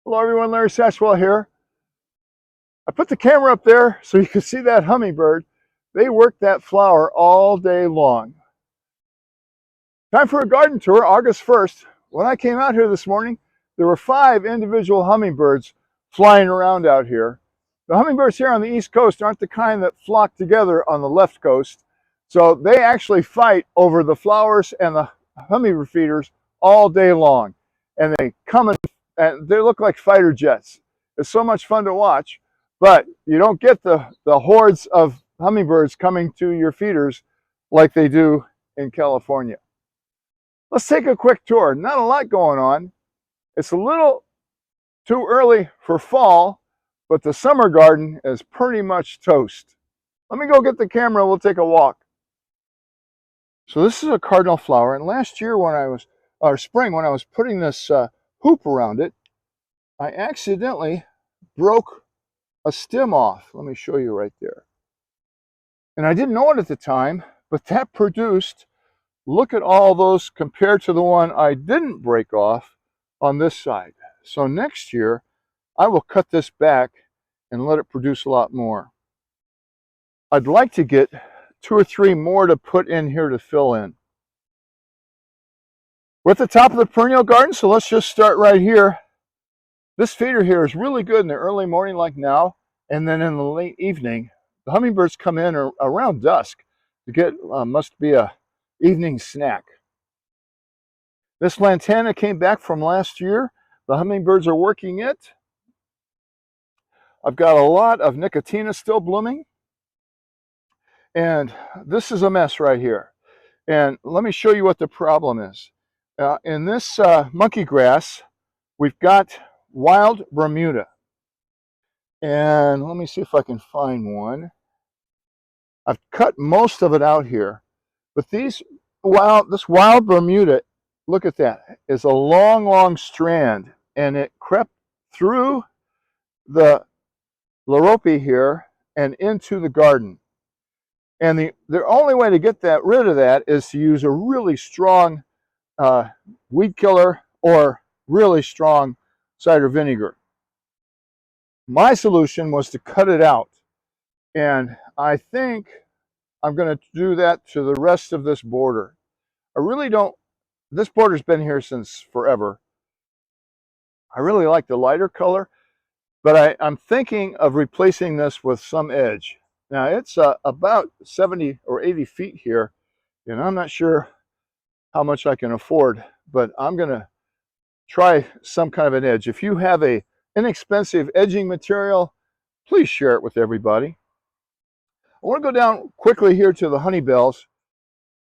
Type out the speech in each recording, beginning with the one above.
Hello everyone, Larry Satchwell here. I put the camera up there so you can see that hummingbird. They work that flower all day long. Time for a garden tour, August 1st. When I came out here this morning, there were 5 individual hummingbirds flying around out here. The hummingbirds here on the East Coast aren't the kind that flock together on the left coast. So they actually fight over the flowers and the hummingbird feeders all day long. And they come and they look like fighter jets. It's so much fun to watch, but you don't get the hordes of hummingbirds coming to your feeders like they do in California. Let's take a quick tour. Not a lot going on. It's a little too early for fall, but the summer garden is pretty much toast. Let me go get the camera, we'll take a walk. So this is a cardinal flower, and last year spring when I was putting this hoop around it, I accidentally broke a stem off. Let me show you right there. And I didn't know it at the time, but that produced, look at all those compared to the one I didn't break off on this side. So next year, I will cut this back and let it produce a lot more. I'd like to get 2 or 3 more to put in here to fill in. We're at the top of the perennial garden, so let's just start right here. This feeder here is really good in the early morning like now, and then in the late evening. The hummingbirds come in around dusk to get, must be a evening snack. This lantana came back from last year. The hummingbirds are working it. I've got a lot of nicotina still blooming. And this is a mess right here. And let me show you what the problem is. In this monkey grass, we've got wild Bermuda. And let me see if I can find one. I've cut most of it out here. But this wild Bermuda, look at that, is a long, long strand. And it crept through the Lorope here and into the garden. And the only way to get rid of that is to use a really strong weed killer or really strong cider vinegar. My solution was to cut it out. And I think I'm going to do that to the rest of this border. I really don't, this border's been here since forever. I really like the lighter color, but I'm thinking of replacing this with some edge. Now it's about 70 or 80 feet here, and I'm not sure how much I can afford, but I'm going to try some kind of an edge. If you have a inexpensive edging material, please share it with everybody. I want to go down quickly here to the honey bells.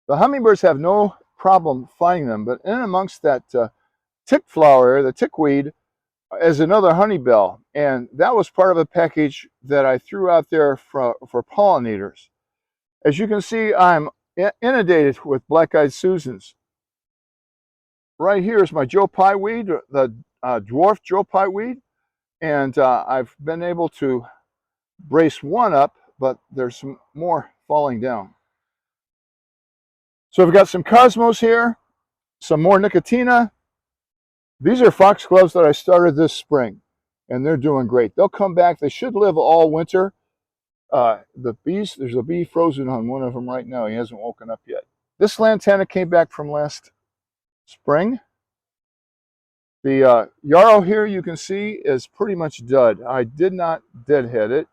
The hummingbirds have no problem finding them, but in amongst that tick flower, the tickweed, is another honey bell, and that was part of a package that I threw out there for pollinators. As you can see, I'm inundated with black-eyed Susans. Right here is my Joe Pye weed, the dwarf Joe Pye weed, and I've been able to brace one up, but there's some more falling down. So I've got some cosmos here, some more nicotina. These are foxgloves that I started this spring, and they're doing great. They'll come back. They should live all winter. The bees, there's a bee frozen on one of them right now. He hasn't woken up yet. This lantana came back from last spring. The yarrow here, you can see, is pretty much dud. I did not deadhead it,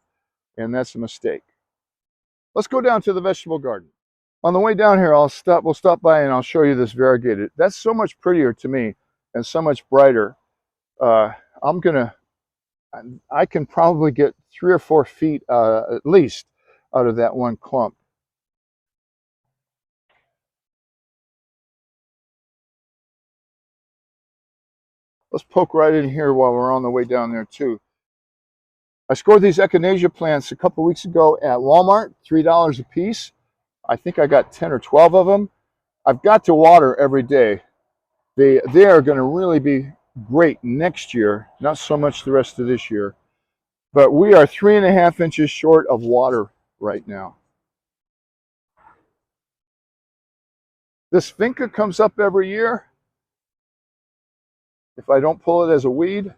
and that's a mistake. Let's go down to the vegetable garden. On the way down here, we'll stop by and I'll show you this variegated. That's so much prettier to me and so much brighter. I can probably get 3 or 4 feet at least out of that one clump. Let's poke right in here while we're on the way down there too. I scored these echinacea plants a couple weeks ago at Walmart, $3 a piece. I think I got 10 or 12 of them. I've got to water every day. They are going to really be great next year, not so much the rest of this year. But we are 3.5 inches short of water right now. This vinca comes up every year if I don't pull it as a weed.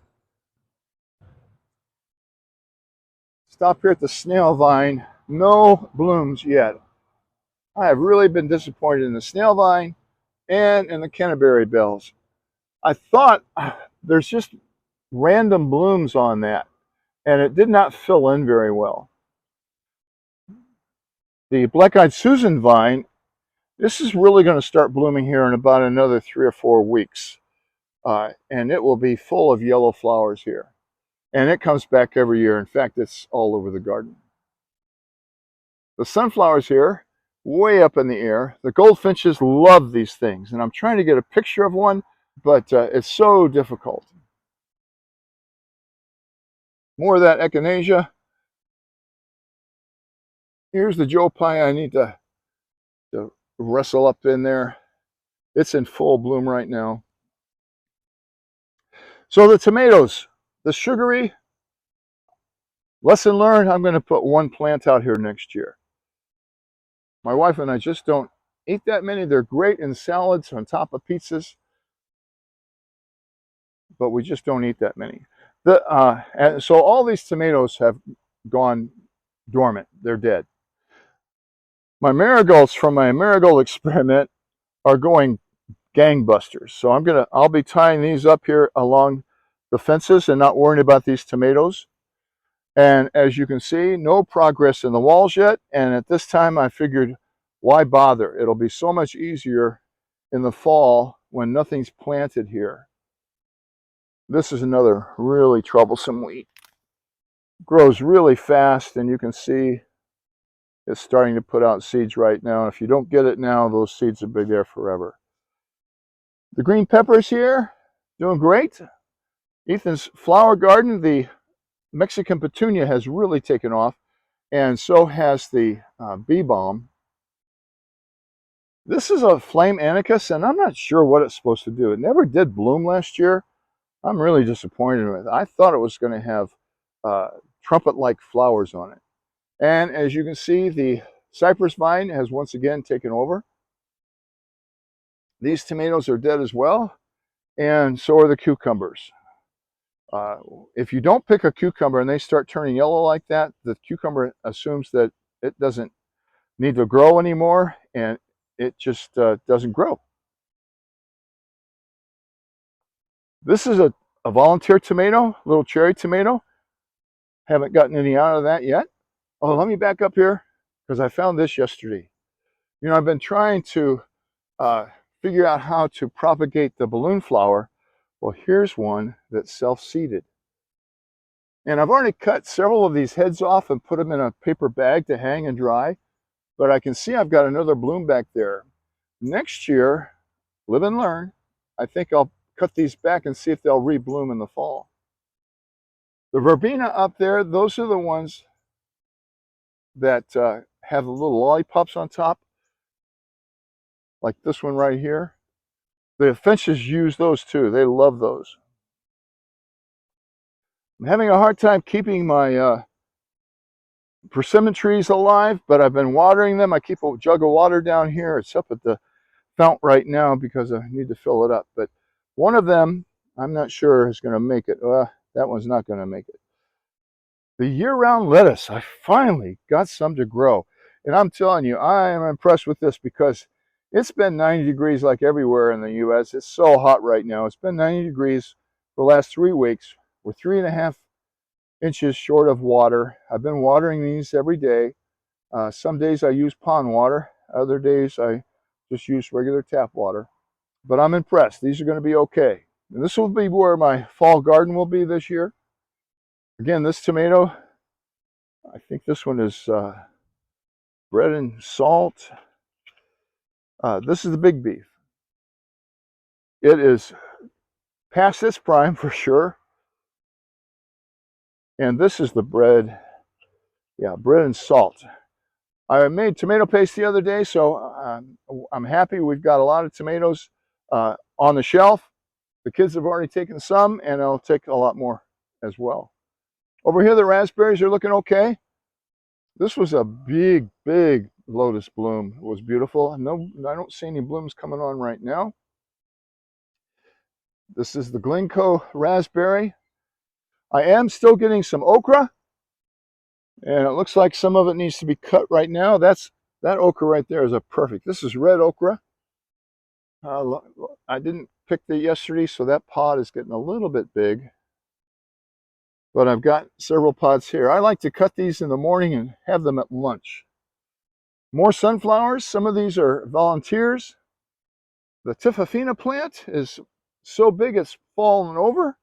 Stop here at the snail vine. No blooms yet. I have really been disappointed in the snail vine and in the Canterbury bells. I thought there's just random blooms on that, and it did not fill in very well. The black-eyed Susan vine, this is really going to start blooming here in about another 3 or 4 weeks. And it will be full of yellow flowers here. And it comes back every year. In fact, it's all over the garden. The sunflowers here, way up in the air. The goldfinches love these things. And I'm trying to get a picture of one, but it's so difficult. More of that echinacea. Here's the Joe Pye I need to wrestle up in there. It's in full bloom right now. So the tomatoes, the sugary, lesson learned, I'm going to put one plant out here next year. My wife and I just don't eat that many. They're great in salads on top of pizzas, but we just don't eat that many. And so all these tomatoes have gone dormant. They're dead. My marigolds from my marigold experiment are going gangbusters. So I'll be tying these up here along the fences and not worrying about these tomatoes. And as you can see, no progress in the walls yet. And at this time, I figured, why bother? It'll be so much easier in the fall when nothing's planted here. This is another really troublesome weed. Grows really fast, and you can see it's starting to put out seeds right now. And if you don't get it now, those seeds will be there forever. The green peppers here, doing great. Ethan's flower garden, the Mexican petunia, has really taken off, and so has the bee balm. This is a flame Anaeus, and I'm not sure what it's supposed to do. It never did bloom last year. I'm really disappointed with it. I thought it was going to have trumpet-like flowers on it. And as you can see, the cypress vine has once again taken over. These tomatoes are dead as well, and so are the cucumbers. If you don't pick a cucumber and they start turning yellow like that, the cucumber assumes that it doesn't need to grow anymore, and it just doesn't grow. This is a volunteer tomato, little cherry tomato. Haven't gotten any out of that yet. Oh, let me back up here because I found this yesterday. You know, I've been trying to figure out how to propagate the balloon flower. Well, here's one that's self-seeded. And I've already cut several of these heads off and put them in a paper bag to hang and dry. But I can see I've got another bloom back there. Next year, live and learn, I think I'll cut these back and see if they'll rebloom in the fall. The verbena up there, those are the ones that have the little lollipops on top, like this one right here. The finches use those too. They love those. I'm having a hard time keeping my persimmon trees alive, but I've been watering them. I keep a jug of water down here. It's up at the fount right now because I need to fill it up. But one of them, I'm not sure is going to make it. That one's not going to make it. The year-round lettuce, I finally got some to grow. And I'm telling you, I am impressed with this because it's been 90 degrees like everywhere in the U.S. It's so hot right now. It's been 90 degrees for the last 3 weeks. We're 3.5 inches short of water. I've been watering these every day. Some days I use pond water. Other days I just use regular tap water. But I'm impressed. These are going to be okay. And this will be where my fall garden will be this year. Again, this tomato, I think this one is bread and salt. This is the big beef. It is past its prime for sure. And this is the bread. Yeah, bread and salt. I made tomato paste the other day, so I'm happy. We've got a lot of tomatoes on the shelf. The kids have already taken some, and I'll take a lot more as well. Over here, the raspberries are looking okay. This was a big, big lotus bloom. It was beautiful. No, I don't see any blooms coming on right now. This is the Glencoe raspberry. I am still getting some okra. And it looks like some of it needs to be cut right now. That okra right there is a perfect. This is red okra. I didn't pick the yesterday, so that pod is getting a little bit big. But I've got several pods here. I like to cut these in the morning and have them at lunch. More sunflowers. Some of these are volunteers. The Tifafina plant is so big it's fallen over.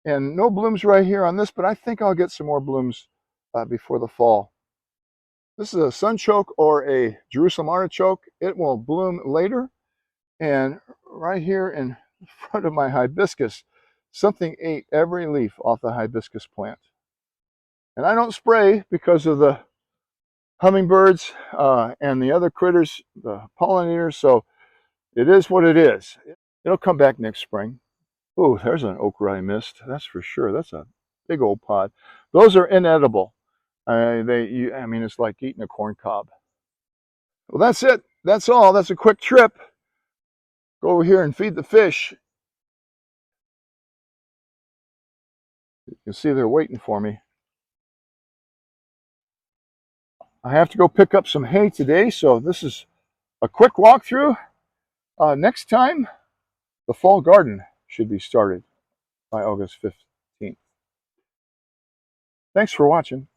And no blooms right here on this, but I think I'll get some more blooms before the fall. This is a sunchoke or a Jerusalem artichoke. It will bloom later. And right here in front of my hibiscus, something ate every leaf off the hibiscus plant. And I don't spray because of the hummingbirds and the other critters, the pollinators, so it is what it is. It'll come back next spring. Oh, there's an okra I missed. That's for sure. That's a big old pod. Those are inedible. I mean, it's like eating a corn cob. Well, that's it. That's all. That's a quick trip. Go over here and feed the fish. You can see they're waiting for me. I have to go pick up some hay today, so this is a quick walkthrough. Next time, the fall garden should be started by August 15th. Thanks for watching.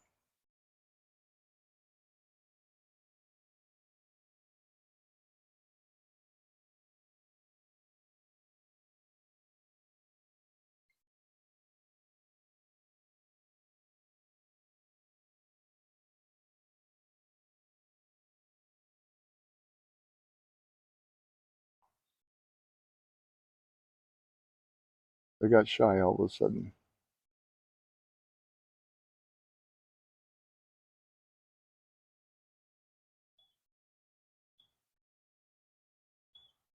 I got shy all of a sudden.